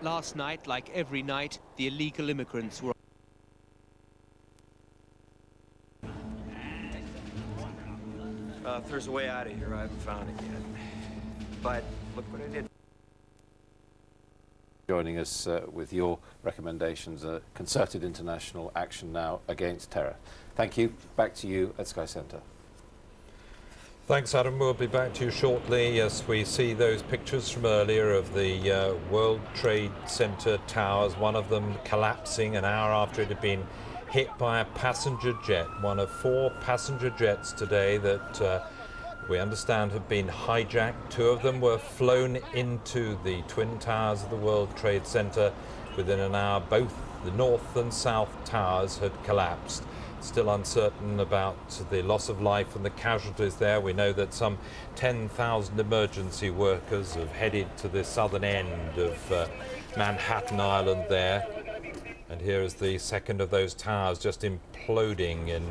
Last night, like every night, the illegal immigrants were... If there's a way out of here, I haven't found it yet. But look what I did. Joining us with your recommendations, concerted international action now against terror. Thank you. Back to you at Sky Centre. Thanks, Adam. We'll be back to you shortly as we see those pictures from earlier of the World Trade Center towers, one of them collapsing an hour after it had been hit by a passenger jet. One of 4 passenger jets today that we understand have been hijacked. 2 of them were flown into the Twin Towers of the World Trade Center within an hour. Both the north and south towers had collapsed. Still uncertain about the loss of life and the casualties there. We know that some 10,000 emergency workers have headed to the southern end of Manhattan Island there. And here is the second of those towers just imploding in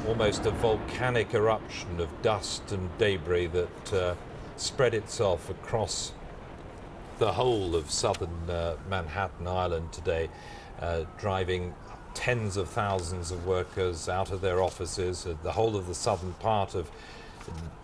almost a volcanic eruption of dust and debris that spread itself across the whole of southern Manhattan Island today, driving tens of thousands of workers out of their offices. The whole of the southern part of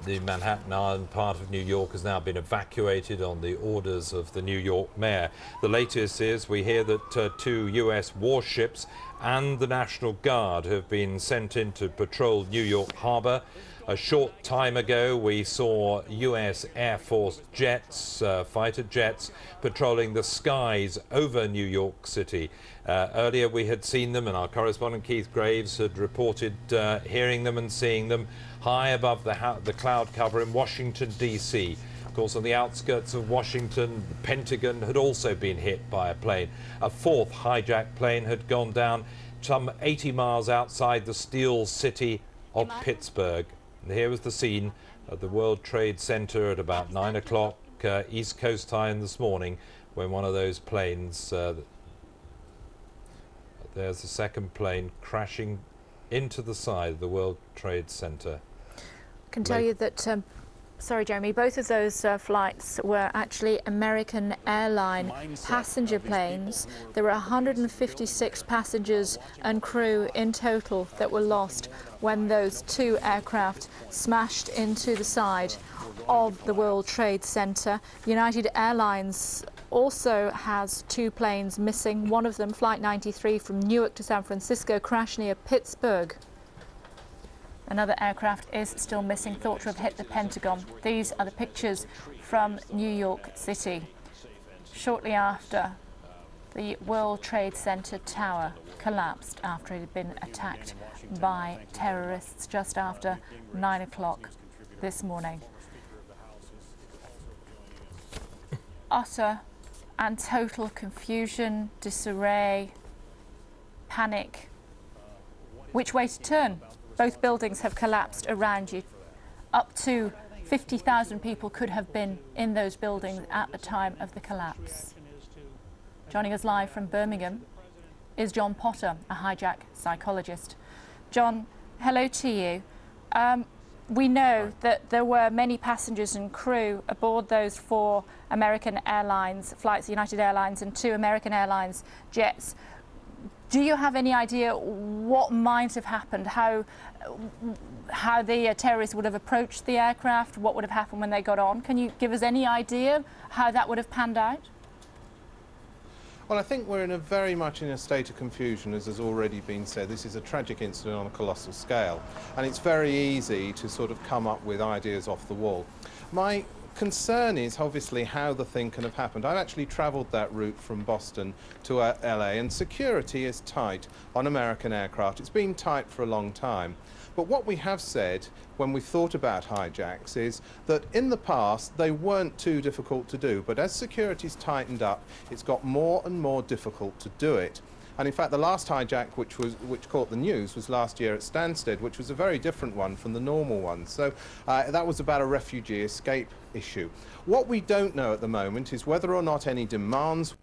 the Manhattan Island part of New York has now been evacuated on the orders of the New York mayor. The latest is we hear that 2 US warships and the National Guard have been sent in to patrol New York Harbor. A short time ago we saw US Air Force jets, fighter jets, patrolling the skies over New York City. Earlier we had seen them, and our correspondent Keith Graves had reported hearing them and seeing them high above the cloud cover in Washington, D.C. Of course, on the outskirts of Washington, the Pentagon had also been hit by a plane. A 4th hijacked plane had gone down some 80 miles outside the steel city of Pittsburgh. And here was the scene at the World Trade Center at about 9 o'clock East Coast time this morning, when one of those planes, there's the second plane crashing into the side of the World Trade Center. I can tell you that, sorry Jeremy, both of those flights were actually American airline passenger planes. There were 156 passengers and crew in total that were lost when those 2 aircraft smashed into the side of the World Trade Center. United Airlines also has 2 planes missing. One of them, Flight 93 from Newark to San Francisco, crashed near Pittsburgh. Another aircraft is still missing, thought to have hit the Pentagon. These are the pictures from New York City. Shortly after the World Trade Center tower collapsed after it had been attacked by terrorists just after 9 o'clock this morning. Utter and total confusion, disarray, panic. Which way to turn? Both buildings have collapsed around you. Up to 50,000 people could have been in those buildings at the time of the collapse. Joining us live from Birmingham is John Potter, a hijack psychologist. John, hello to you. We know that there were many passengers and crew aboard those 4 American Airlines flights, United Airlines, and 2 American Airlines jets. Do you have any idea what might have happened, how the terrorists would have approached the aircraft, what would have happened when they got on? Can you give us any idea how that would have panned out? Well, I think we're very much in a state of confusion, as has already been said. This is a tragic incident on a colossal scale, and it's very easy to sort of come up with ideas off the wall. My concern is obviously how the thing can have happened. I've actually travelled that route from Boston to LA, and security is tight on American aircraft. It's been tight for a long time. But what we have said when we've thought about hijacks is that in the past they weren't too difficult to do, but as security's tightened up, it's got more and more difficult to do it. And in fact, the last hijack which caught the news was last year at Stansted, which was a very different one from the normal one. So that was about a refugee escape issue. What we don't know at the moment is whether or not any demands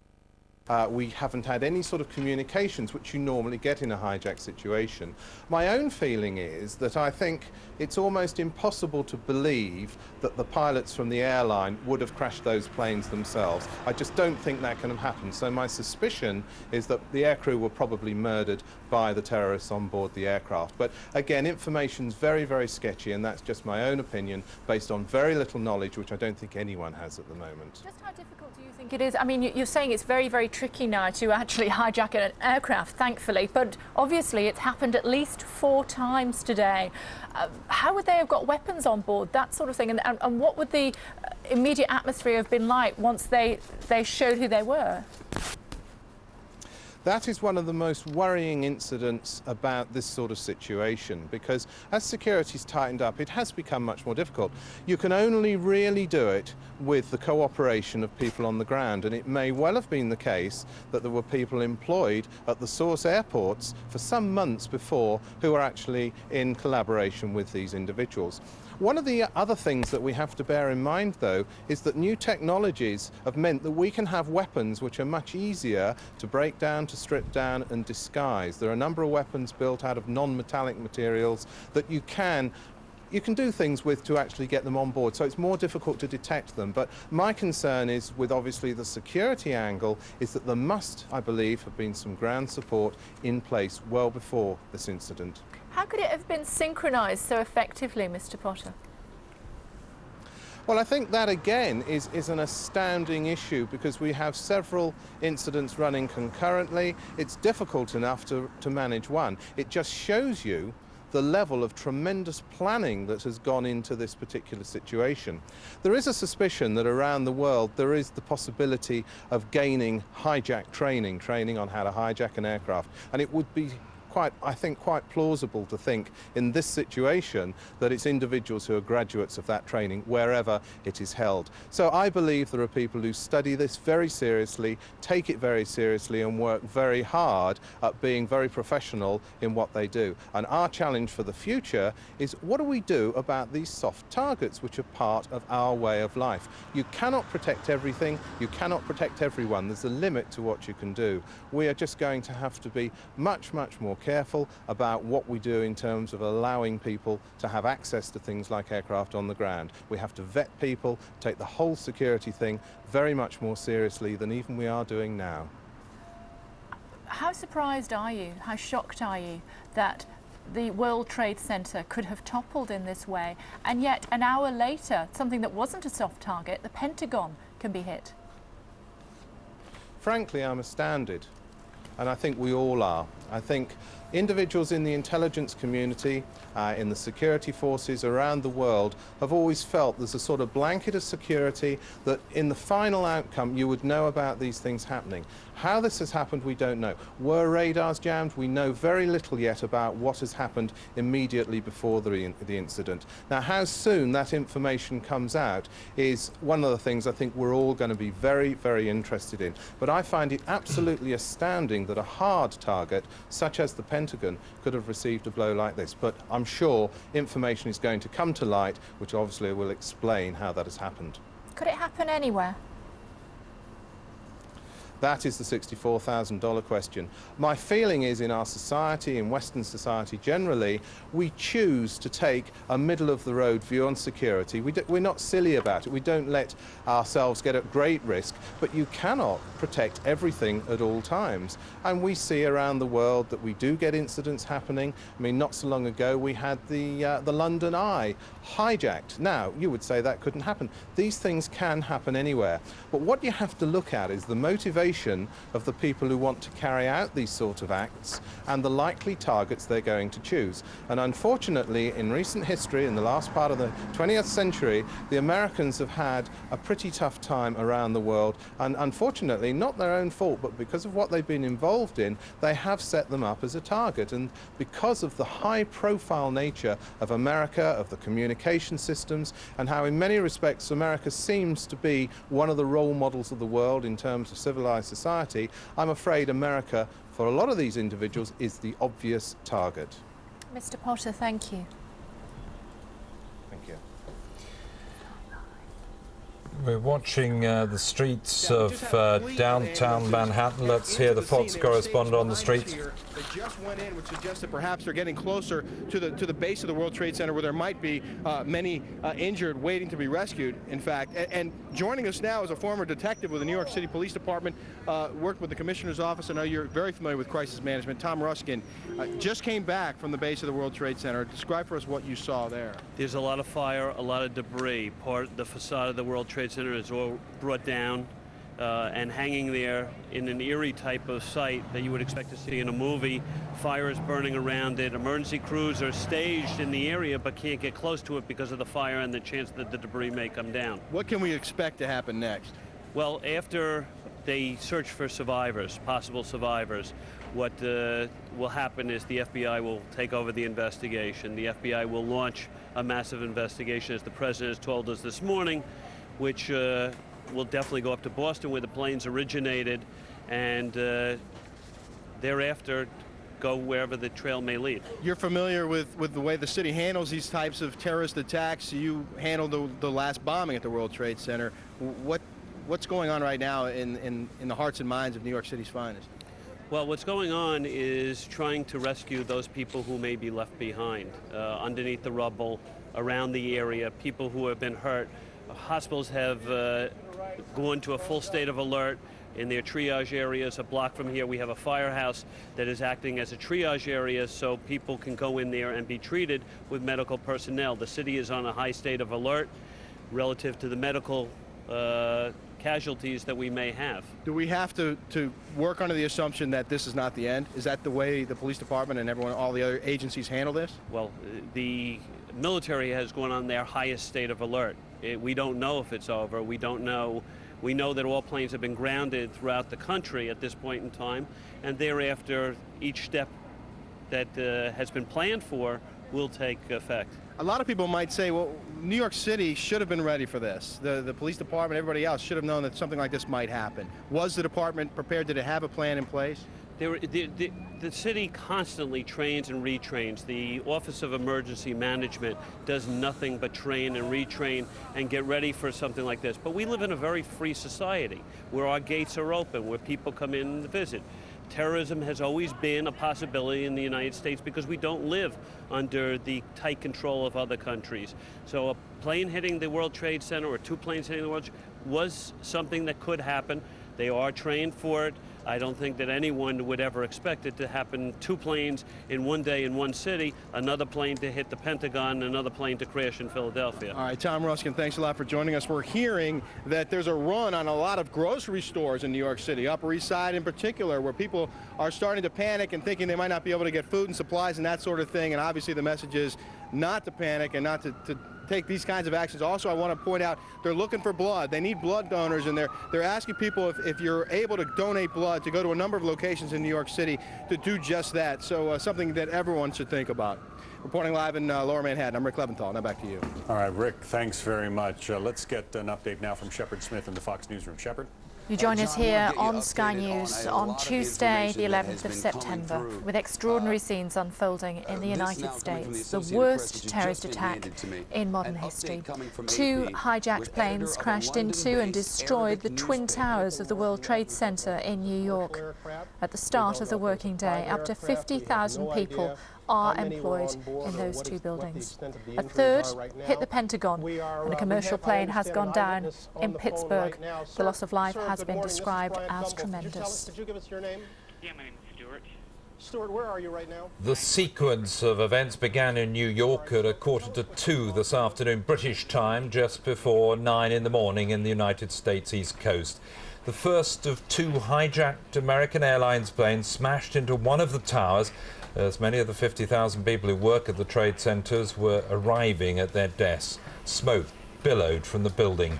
We haven't had any sort of communications which you normally get in a hijack situation. My own feeling is that I think it's almost impossible to believe that the pilots from the airline would have crashed those planes themselves. I just don't think that can have happened. So my suspicion is that the aircrew were probably murdered by the terrorists on board the aircraft. But again, information's very, very sketchy, and that's just my own opinion based on very little knowledge, which I don't think anyone has at the moment. Just how difficult do you think it is? I mean, you're saying it's very, very tricky now to actually hijack an aircraft, thankfully, but obviously it's happened at least 4 times today. How would they have got weapons on board, that sort of thing? And what would the immediate atmosphere have been like once they showed who they were? That is one of the most worrying incidents about this sort of situation, because as security's tightened up, it has become much more difficult. You can only really do it with the cooperation of people on the ground, and it may well have been the case that there were people employed at the source airports for some months before who were actually in collaboration with these individuals. One of the other things that we have to bear in mind, though, is that new technologies have meant that we can have weapons which are much easier to break down, to strip down and disguise. There are a number of weapons built out of non-metallic materials that you can do things with to actually get them on board, so it's more difficult to detect them. But my concern is, with obviously the security angle, is that there must, I believe, have been some ground support in place well before this incident. How could it have been synchronised so effectively, Mr. Potter? Well, I think that again is an astounding issue, because we have several incidents running concurrently. It's difficult enough to manage one. It just shows you the level of tremendous planning that has gone into this particular situation. There is a suspicion that around the world there is the possibility of gaining hijack training on how to hijack an aircraft, and it would be quite plausible to think in this situation that it's individuals who are graduates of that training wherever it is held. So I believe there are people who study this very seriously, take it very seriously, and work very hard at being very professional in what they do. And our challenge for the future is, what do we do about these soft targets which are part of our way of life? You cannot protect everything, you cannot protect everyone. There's a limit to what you can do. We are just going to have to be much more careful about what we do in terms of allowing people to have access to things like aircraft on the ground. We have to vet people, take the whole security thing very much more seriously than even we are doing now. How surprised are you, how shocked are you that the World Trade Center could have toppled in this way, and yet an hour later, something that wasn't a soft target, the Pentagon, can be hit? Frankly, I'm astounded. And I think we all are. I think individuals in the intelligence community, in the security forces around the world, have always felt there's a sort of blanket of security that in the final outcome you would know about these things happening. How this has happened, we don't know. Were radars jammed? We know very little yet about what has happened immediately before the incident. Now, how soon that information comes out is one of the things I think we're all going to be very, very interested in. But I find it absolutely astounding that a hard target, such as the Pentagon, could have received a blow like this. But I'm sure information is going to come to light, which obviously will explain how that has happened. Could it happen anywhere? That is the $64,000 question. My feeling is, in our society, in Western society generally, we choose to take a middle-of-the-road view on security. We're not silly about it. We don't let ourselves get at great risk, but you cannot protect everything at all times. And we see around the world that we do get incidents happening. I mean, not so long ago we had the London Eye hijacked. Now, you would say that couldn't happen. These things can happen anywhere. But what you have to look at is the motivation of the people who want to carry out these sort of acts and the likely targets they're going to choose. And unfortunately, in recent history, in the last part of the 20th century, the Americans have had a pretty tough time around the world, and unfortunately, not their own fault, but because of what they've been involved in, they have set them up as a target. And because of the high-profile nature of America, of the communication systems, and how in many respects America seems to be one of the role models of the world in terms of civilized society, I'm afraid America, for a lot of these individuals, is the obvious target. Mr. Potter, thank you. Thank you. We're watching the streets of downtown Manhattan. Let's hear the Fox correspondent on the streets. They just went in, which suggests that perhaps they're getting closer to the base of the World Trade Center, where there might be many injured waiting to be rescued, in fact. And joining us now is a former detective with the New York City Police Department, worked with the Commissioner's Office. I know you're very familiar with crisis management. Tom Ruskin just came back from the base of the World Trade Center. Describe for us what you saw there. There's a lot of fire, a lot of debris. The facade of the World Trade Center is all brought down and hanging there in an eerie type of site that you would expect to see in a movie. Fire is burning around it. Emergency crews are staged in the area but can't get close to it because of the fire and the chance that the debris may come down. What can we expect to happen next? Well, after they search for survivors, possible survivors, what will happen is the FBI will take over the investigation. The FBI will launch a massive investigation, as the President has told us this morning, which will definitely go up to Boston, where the planes originated, and thereafter go wherever the trail may lead. You're familiar with the way the city handles these types of terrorist attacks. You handled the last bombing at the World Trade Center. What's going on right now in the hearts and minds of New York City's finest? Well, what's going on is trying to rescue those people who may be left behind underneath the rubble, around the area, people who have been hurt. Hospitals have gone to a full state of alert in their triage areas. A block from here, we have a firehouse that is acting as a triage area so people can go in there and be treated with medical personnel. The city is on a high state of alert relative to the medical casualties that we may have. Do we have to work under the assumption that this is not the end? Is that the way the police department and all the other agencies handle this? Well, the military has gone on their highest state of alert. We don't know if it's over. We don't know. We know that all planes have been grounded throughout the country at this point in time, and thereafter each step that has been planned for will take effect. A lot of people might say, well, New York City should have been ready for this. The police department, everybody else should have known that something like this might happen. Was the department prepared? Did it have a plan in place? The city constantly trains and retrains. The Office of Emergency Management does nothing but train and retrain and get ready for something like this. But we live in a very free society where our gates are open, where people come in and visit. Terrorism has always been a possibility in the United States because we don't live under the tight control of other countries. So a plane hitting the World Trade Center or two planes hitting the World Trade was something that could happen. They are trained for it. I don't think that anyone would ever expect it to happen. Two planes in one day in one city, another plane to hit the Pentagon, another plane to crash in Philadelphia. All right, Tom Ruskin, thanks a lot for joining us. We're hearing that there's a run on a lot of grocery stores in New York City, Upper East Side in particular, where people are starting to panic and thinking they might not be able to get food and supplies and that sort of thing. And obviously the message is not to panic and not to take these kinds of actions. Also, I want to point out they're looking for blood. They need blood donors, and they're asking people if you're able to donate blood to go to a number of locations in New York City to do just that. So something that everyone should think about. Reporting live in Lower Manhattan, I'm Rick Leventhal. Now back to you. All right, Rick, thanks very much. Let's get an update now from Shepard Smith in the Fox Newsroom. Shepard? You join us here on Sky News on Tuesday, the 11th of September, with extraordinary scenes unfolding in the United States, the worst terrorist attack in modern history. Two hijacked planes crashed into and destroyed the Twin Towers of the World Trade Center in New York. At the start of the working day, up to 50,000 people are employed in those two buildings. A third hit the Pentagon, and a commercial plane has gone down in Pittsburgh. The loss of life has been described as tremendous. Could you give us your name? Yeah, my name is Stuart. Stuart, where are you right now? The sequence of events began in New York at 1:45 this afternoon British time, just before 9 in the morning in the United States East Coast. The first of two hijacked American Airlines planes smashed into one of the towers as many of the 50,000 people who work at the trade centres were arriving at their desks. Smoke billowed from the building.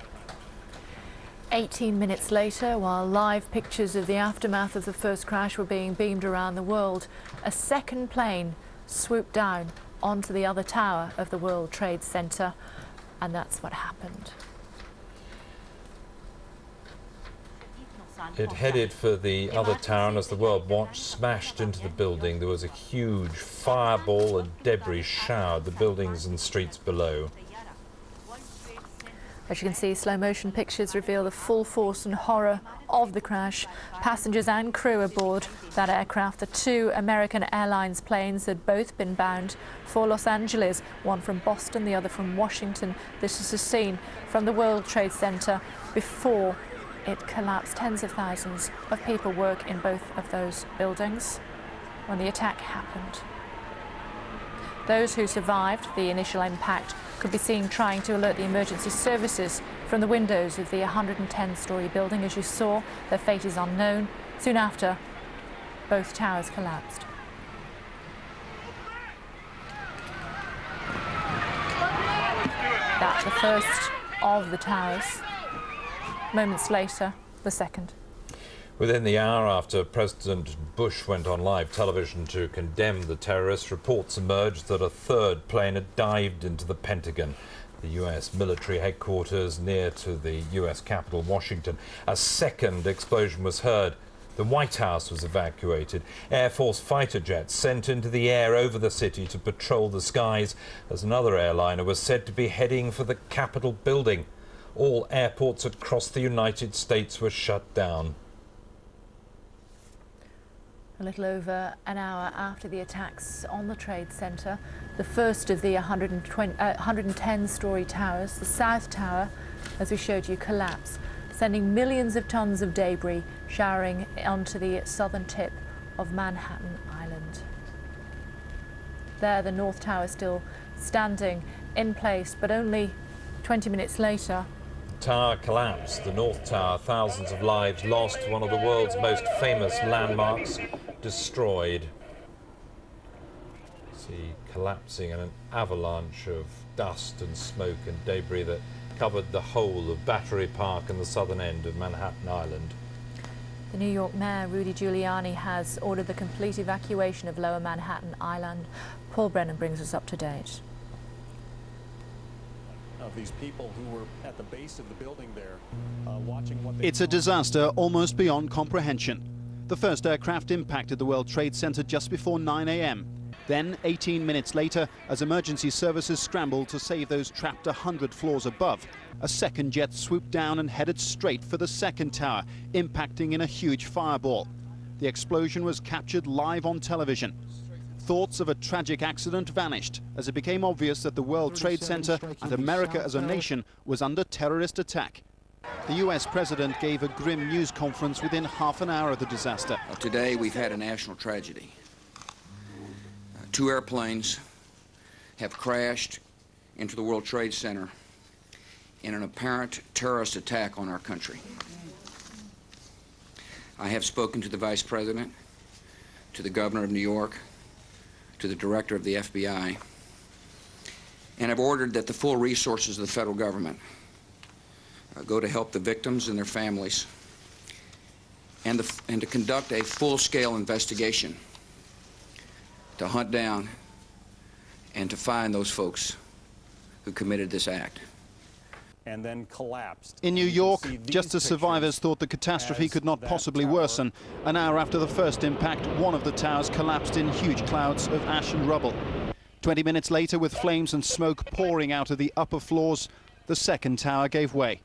18 minutes later, while live pictures of the aftermath of the first crash were being beamed around the world, a second plane swooped down onto the other tower of the World Trade Center, and that's what happened. It headed for the other tower, and as the World Watch smashed into the building, there was a huge fireball and debris showered the buildings and streets below. As you can see, slow motion pictures reveal the full force and horror of the crash. Passengers and crew aboard that aircraft, the two American Airlines planes, had both been bound for Los Angeles, one from Boston, the other from Washington. This is a scene from the World Trade Center before it collapsed. Tens of thousands of people work in both of those buildings when the attack happened. Those who survived the initial impact could be seen trying to alert the emergency services from the windows of the 110-story building. As you saw, their fate is unknown. Soon after, both towers collapsed. That's the first of the towers. Moments later, the second. Within the hour after President Bush went on live television to condemn the terrorists, reports emerged that a third plane had dived into the Pentagon, the US military headquarters near to the US capital, Washington. A second explosion was heard. The White House was evacuated. Air Force fighter jets sent into the air over the city to patrol the skies, as another airliner was said to be heading for the Capitol building. All airports across the United States were shut down. A little over an hour after the attacks on the Trade Center, the first of the 110-story towers, the South Tower, as we showed you, collapsed, sending millions of tons of debris showering onto the southern tip of Manhattan Island. There, the North Tower still standing in place, but only 20 minutes later, Tower collapsed. The North Tower, thousands of lives lost, one of the world's most famous landmarks destroyed. See, collapsing in an avalanche of dust and smoke and debris that covered the whole of Battery Park and the southern end of Manhattan Island. The New York Mayor, Rudy Giuliani, has ordered the complete evacuation of Lower Manhattan Island. Paul Brennan brings us up to date. Of these people who were at the base of the building there, watching what they It's a disaster almost beyond comprehension. The first aircraft impacted the World Trade Center just before 9 a.m. Then, 18 minutes later, as emergency services scrambled to save those trapped 100 floors above, a second jet swooped down and headed straight for the second tower, impacting in a huge fireball. The explosion was captured live on television. Thoughts of a tragic accident vanished as it became obvious that the World Trade Center and America as a nation was under terrorist attack. The US president gave a grim news conference within half an hour of the disaster. Today we've had a national tragedy. Two airplanes have crashed into the World Trade Center in an apparent terrorist attack on our country. I have spoken to the Vice President, to the Governor of New York, to the Director of the FBI, and have ordered that the full resources of the federal government go to help the victims and their families, and to conduct a full-scale investigation to hunt down and to find those folks who committed this act. and then collapsed. In New York, just as survivors thought the catastrophe could not possibly worsen, an hour after the first impact, one of the towers collapsed in huge clouds of ash and rubble. 20 minutes later, with flames and smoke pouring out of the upper floors, the second tower gave way.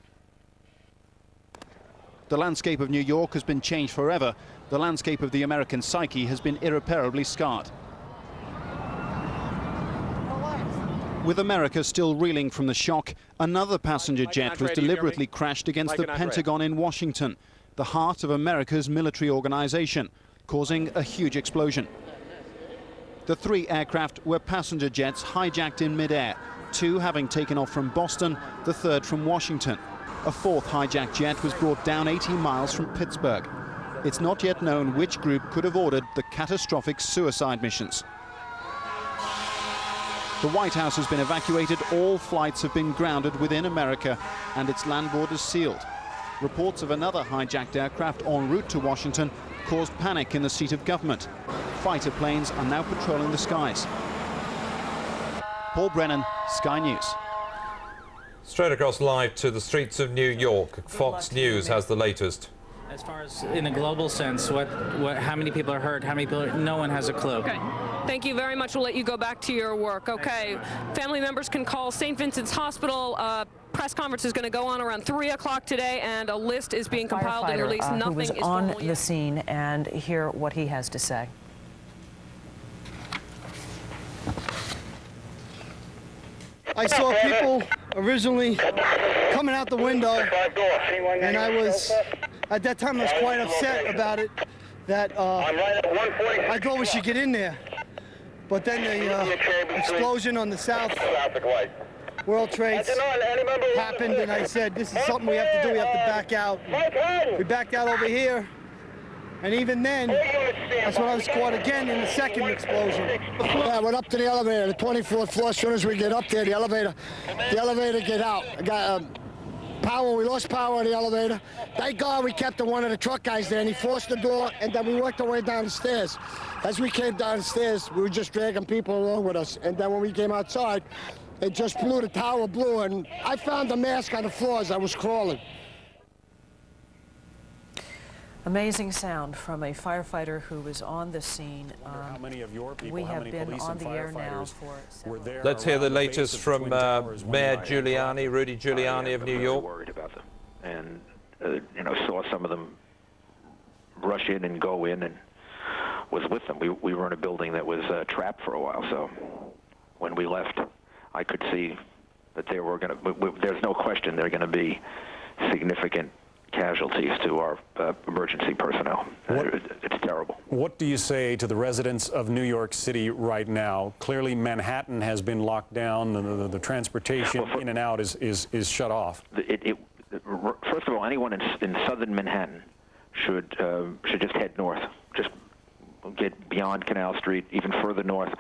The landscape of New York has been changed forever. The landscape of the American psyche has been irreparably scarred. With America still reeling from the shock, another passenger jet was deliberately crashed against the Pentagon in Washington, the heart of America's military organization, causing a huge explosion. The three aircraft were passenger jets hijacked in midair, two having taken off from Boston, the third from Washington. A fourth hijacked jet was brought down 18 miles from Pittsburgh. It's not yet known which group could have ordered the catastrophic suicide missions. The White House has been evacuated. All flights have been grounded within America and its land borders sealed. Reports of another hijacked aircraft en route to Washington caused panic in the seat of government. Fighter planes are now patrolling the skies. Paul Brennan, Sky News. Straight across live to the streets of New York. Fox News has the latest. As far as in a global sense, how many people are hurt, how many people no one has a clue. Okay. Thank you very much. We'll let you go back to your work. Okay. Family members can call St. Vincent's Hospital. press conference is going to go on around 3 o'clock today, and a list is being compiled and released. Nothing who was is on formal the yet. scene, and hear what he has to say. I saw people originally coming out the window, and I was, at that time I was quite upset about it, that I thought we should get in there. But then the explosion on the South World Trades happened, and I said, this is something we have to do, we have to back out. We backed out over here, and even then, that's when I was caught again in the second explosion. Yeah, I went up to the elevator, the 24th floor. As soon as we get up there, the elevator get out. I got power, we lost power in the elevator. Thank God we kept one of the truck guys there, and he forced the door, and then we worked our way down the stairs. As we came down the stairs, we were just dragging people along with us, and then when we came outside, it just blew, the tower blew, and I found the mask on the floor as I was crawling. Amazing sound from a firefighter who was on the scene. How many of your people, we how have many been police on and the air now firefighters for were there? Let's hear the around base latest of from Twin Towers when Mayor you- Giuliani, Rudy Giuliani of New York. Worried about them, and saw some of them rush in and go in, and was with them. We were in a building that was trapped for a while, so when we left, I could see that there were going to. There's no question there are going to be significant casualties to our emergency personnel. It's terrible. What do you say to the residents of New York City right now? Clearly, Manhattan has been locked down. The transportation in and out is shut off. First of all, anyone in southern Manhattan should just head north. Just get beyond Canal Street, even further north.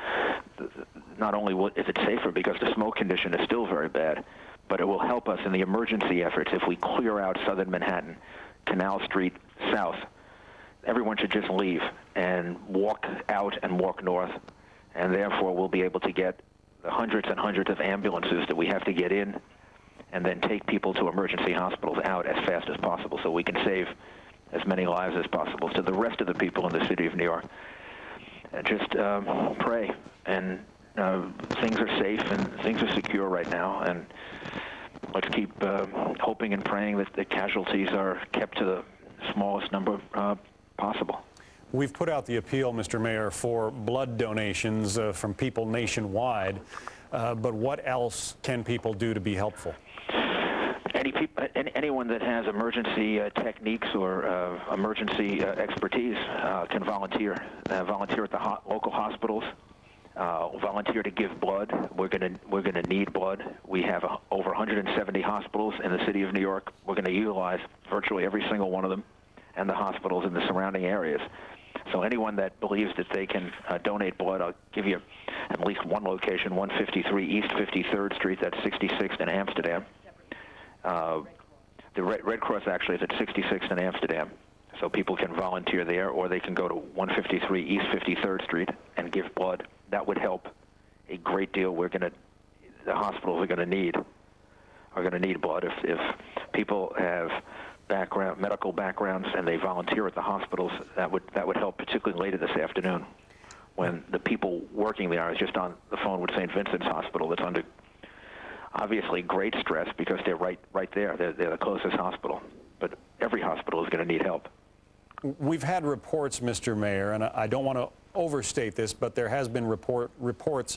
Not only is it safer because the smoke condition is still very bad, but it will help us in the emergency efforts if we clear out southern Manhattan, Canal Street south. Everyone should just leave and walk out and walk north, and therefore we'll be able to get the hundreds and hundreds of ambulances that we have to get in, and then take people to emergency hospitals out as fast as possible so we can save as many lives as possible. To the rest of the people in the city of New York, just pray, and things are safe and things are secure right now, and let's keep hoping and praying that the casualties are kept to the smallest number possible. We've put out the appeal, Mr. Mayor, for blood donations from people nationwide, but what else can people do to be helpful? Anyone that has emergency techniques or emergency expertise can volunteer. Volunteer at the local hospitals. Volunteer to give blood. We're gonna need blood. We have over 170 hospitals in the city of New York. We're going to utilize virtually every single one of them, and the hospitals in the surrounding areas. So anyone that believes that they can donate blood, I'll give you at least one location: 153 East 53rd Street. That's 66th in Amsterdam. The Red Cross actually is at 66th in Amsterdam, so people can volunteer there, or they can go to 153 East 53rd Street and give blood. That would help a great deal. The hospitals are going to need blood. If people have medical backgrounds and they volunteer at the hospitals, that would help, particularly later this afternoon, when the people working there. I was just on the phone with St. Vincent's Hospital, that's under obviously great stress because they're right there. They're the closest hospital, but every hospital is going to need help. We've had reports, Mr. Mayor, and I don't want to overstate this, but there has been reports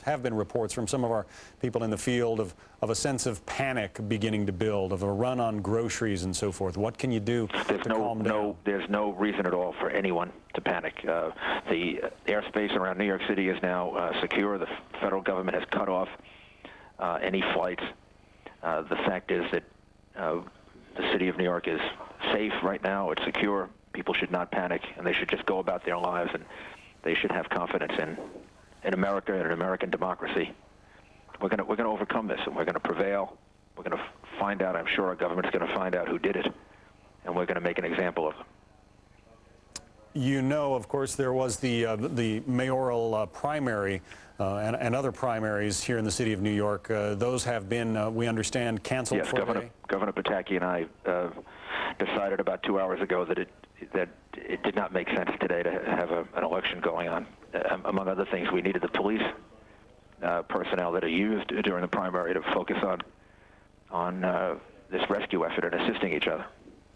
from some of our people in the field of a sense of panic beginning to build, of a run on groceries and so forth. What can you do to calm down? There's no reason at all for anyone to panic. The airspace around New York City is now secure. The federal government has cut off any flights. The fact is that the city of New York is safe right now. It's secure. People should not panic, and they should just go about their lives, and they should have confidence in America and in American democracy. We're going to overcome this, and we're going to prevail. We're going to find out. I'm sure our government's going to find out who did it, and we're going to make an example of them. You know, of course, there was the mayoral primary and other primaries here in the city of New York. Those have been, we understand, canceled. Yes, for Governor Pataki and I decided about 2 hours ago that it did not make sense today to have an election going on. Among other things, we needed the police personnel that are used during the primary to focus on this rescue effort and assisting each other.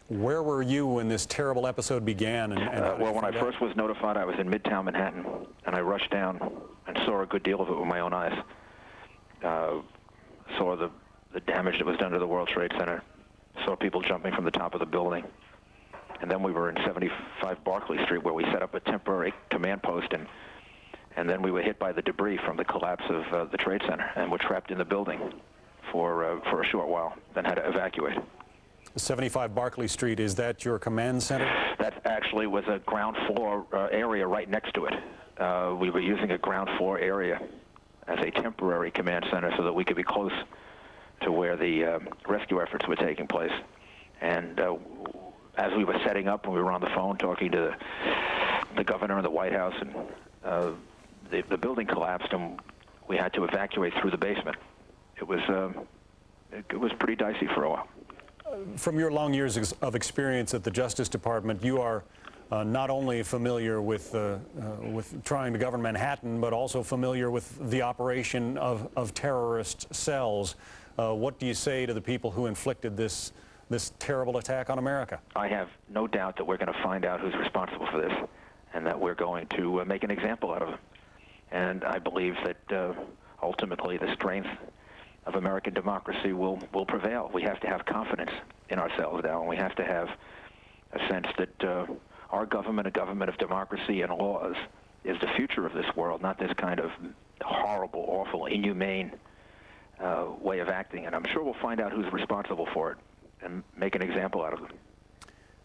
Where were you when this terrible episode began? Well, when I first was notified, I was in Midtown Manhattan, and I rushed down and saw a good deal of it with my own eyes. Saw the damage that was done to the World Trade Center, saw people jumping from the top of the building. And then we were in 75 Barclay Street, where we set up a temporary command post, and then we were hit by the debris from the collapse of the Trade Center, and were trapped in the building for a short while, then had to evacuate. 75 Barclay Street, is that your command center? That actually was a ground floor area right next to it. We were using a ground floor area as a temporary command center so that we could be close to where the rescue efforts were taking place. And as we were setting up, and we were on the phone talking to the governor and the White House, and the building collapsed, and we had to evacuate through the basement. It was pretty dicey for a while. From your long years of experience at the Justice Department, you are not only familiar with trying to govern Manhattan, but also familiar with the operation of terrorist cells. What do you say to the people who inflicted this terrible attack on America? I have no doubt that we're going to find out who's responsible for this, and that we're going to make an example out of them. And I believe that ultimately the strength of American democracy will prevail. We have to have confidence in ourselves now, and we have to have a sense that our government, a government of democracy and laws, is the future of this world, not this kind of horrible, awful, inhumane way of acting. And I'm sure we'll find out who's responsible for it and make an example out of them.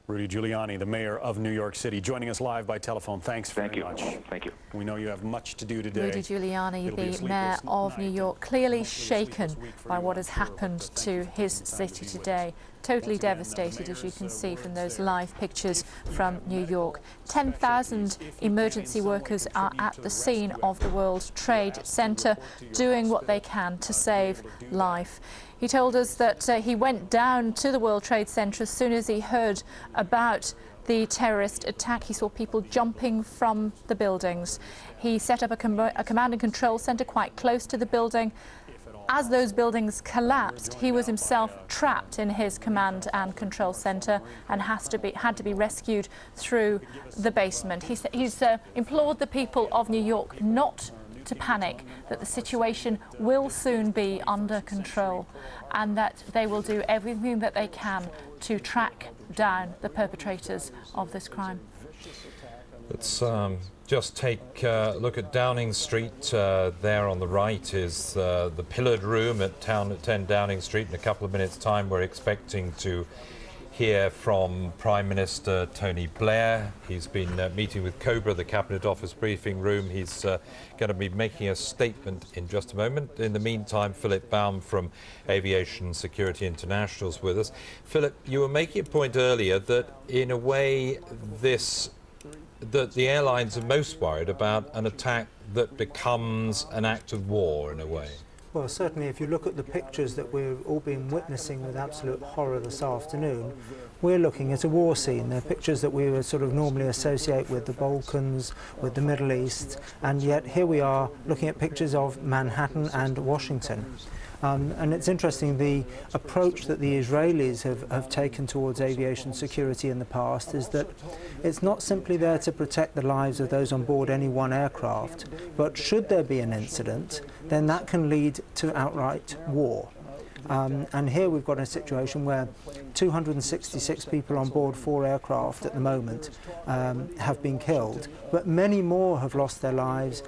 Rudy Giuliani, the mayor of New York City, joining us live by telephone. Thanks very much. Thank you. We know you have much to do today. Rudy Giuliani, the mayor of New York, clearly shaken by what has happened to his city today. Totally devastated, as you can see from those live pictures from New York. 10,000 emergency workers are at the scene of the World Trade Center, doing what they can to save life. He told us that he went down to the World Trade Center as soon as he heard about the terrorist attack. He saw people jumping from the buildings. He set up a command and control center quite close to the building. As those buildings collapsed, he was himself trapped in his command and control center and had to be rescued through the basement. He's implored the people of New York not to panic, that the situation will soon be under control, and that they will do everything that they can to track down the perpetrators of this crime. Let's just take a look at Downing Street. There on the right is the pillared room at 10 Downing Street. In a couple of minutes' time, we're expecting to hear from Prime Minister Tony Blair. He's been meeting with Cobra, the Cabinet Office briefing room. He's going to be making a statement in just a moment. In the meantime, Philip Baum from Aviation Security International is with us. Philip, you were making a point earlier that in a way that the airlines are most worried about an attack that becomes an act of war in a way. Well, certainly if you look at the pictures that we've all been witnessing with absolute horror this afternoon, we're looking at a war scene. They're pictures that we would sort of normally associate with the Balkans, with the Middle East, and yet here we are looking at pictures of Manhattan and Washington. And it's interesting, the approach that the Israelis have taken towards aviation security in the past is that it's not simply there to protect the lives of those on board any one aircraft, but should there be an incident, then that can lead to outright war. And here we've got a situation where 266 people on board 4 aircraft at the moment have been killed, but many more have lost their lives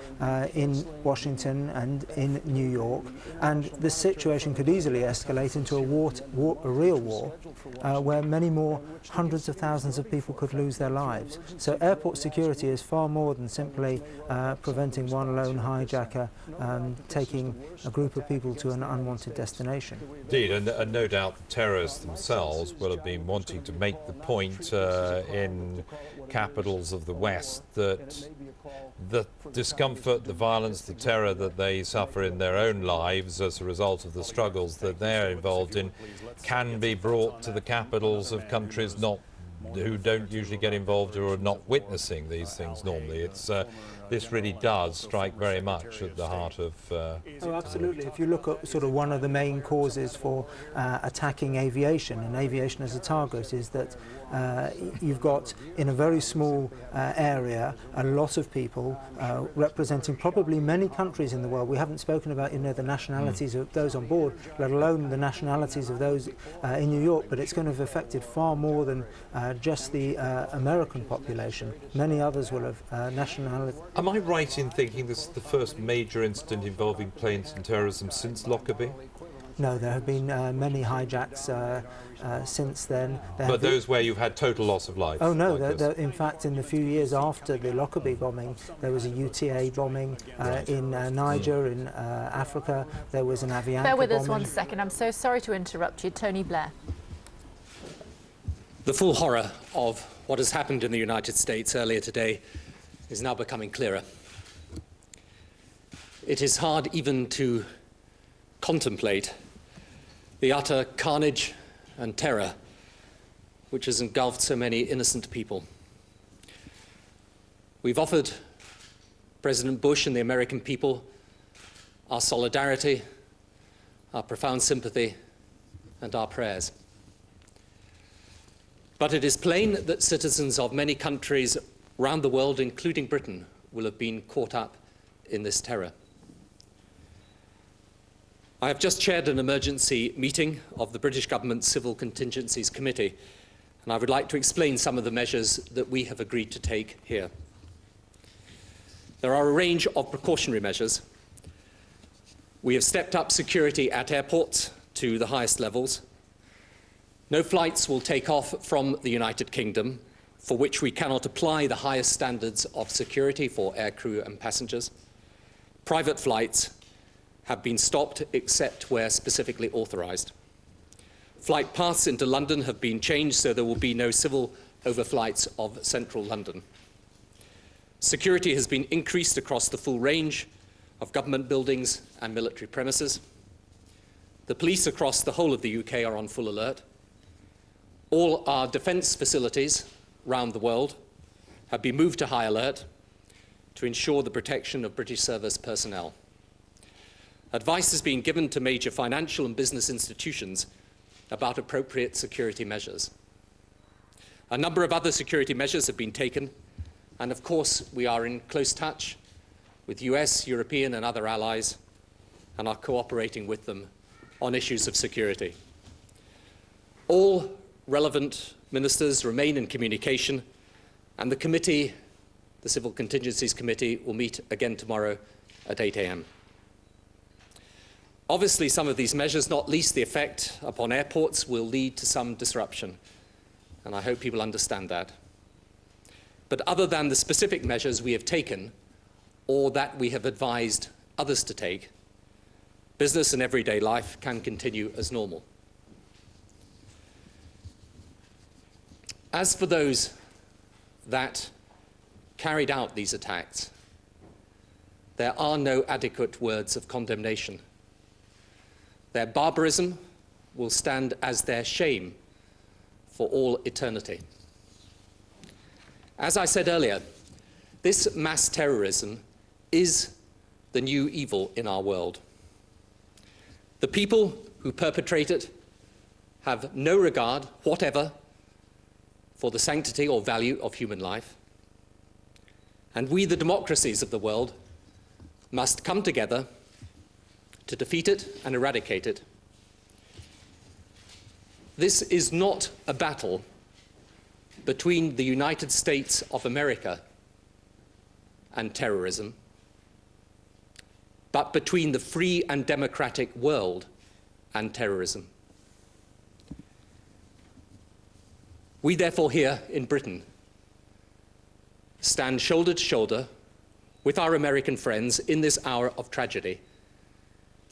in Washington and in New York, and the situation could easily escalate into a real war where many more hundreds of thousands of people could lose their lives. So airport security is far more than simply preventing one lone hijacker taking a group of people to an unwanted destination. Indeed, and no doubt the terrorists themselves will have been wanting to make the point in capitals of the West that the discomfort, the violence, the terror that they suffer in their own lives as a result of the struggles that they're involved in can be brought to the capitals of countries who don't usually get involved or are not witnessing these things normally. It's this really does strike very much at the heart of... Oh, absolutely. If you look at sort of one of the main causes for attacking aviation and aviation as a target is that you've got, in a very small area, a lot of people representing probably many countries in the world. We haven't spoken about, you know, the nationalities of those on board, let alone the nationalities of those in New York, but it's going to have affected far more than just the American population. Many others will have nationality. Am I right in thinking this is the first major incident involving planes and terrorism since Lockerbie? No, there have been many hijacks since then. But those where you've had total loss of life? Oh no, in fact in the few years after the Lockerbie bombing there was a UTA bombing in Niger, in Africa, there was an Avianca Bear with bombing. us one second, I'm so sorry to interrupt you. Tony Blair. The full horror of what has happened in the United States earlier today is now becoming clearer. It is hard even to contemplate the utter carnage and terror which has engulfed so many innocent people. We've offered President Bush and the American people our solidarity, our profound sympathy, and our prayers. But it is plain that citizens of many countries around the world, including Britain, will have been caught up in this terror. I have just chaired an emergency meeting of the British Government Civil Contingencies Committee, and I would like to explain some of the measures that we have agreed to take here. There are a range of precautionary measures. We have stepped up security at airports to the highest levels. No flights will take off from the United Kingdom for which we cannot apply the highest standards of security for aircrew and passengers. Private flights have been stopped except where specifically authorised. Flight paths into London have been changed so there will be no civil overflights of central London. Security has been increased across the full range of government buildings and military premises. The police across the whole of the UK are on full alert. All our defence facilities around the world have been moved to high alert to ensure the protection of British service personnel. Advice is being given to major financial and business institutions about appropriate security measures. A number of other security measures have been taken, and of course we are in close touch with US, European and other allies and are cooperating with them on issues of security. All relevant ministers remain in communication, and the committee, the Civil Contingencies Committee, will meet again tomorrow at 8 a.m. Obviously, some of these measures, not least the effect upon airports, will lead to some disruption, and I hope people understand that. But other than the specific measures we have taken, or that we have advised others to take, business and everyday life can continue as normal. As for those that carried out these attacks, there are no adequate words of condemnation. Their barbarism will stand as their shame for all eternity. As I said earlier, this mass terrorism is the new evil in our world. The people who perpetrate it have no regard whatever for the sanctity or value of human life. And we, the democracies of the world, must come together to defeat it and eradicate it. This is not a battle between the United States of America and terrorism, but between the free and democratic world and terrorism. We therefore here in Britain stand shoulder to shoulder with our American friends in this hour of tragedy,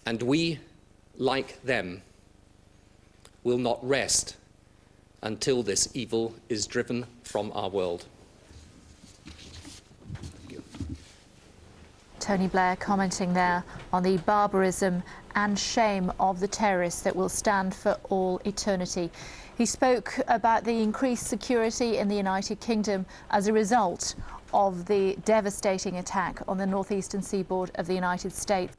and we, like them, will not rest until this evil is driven from our world. Tony Blair commenting there on the barbarism and shame of the terrorists that will stand for all eternity. He spoke about the increased security in the United Kingdom as a result of the devastating attack on the northeastern seaboard of the United States.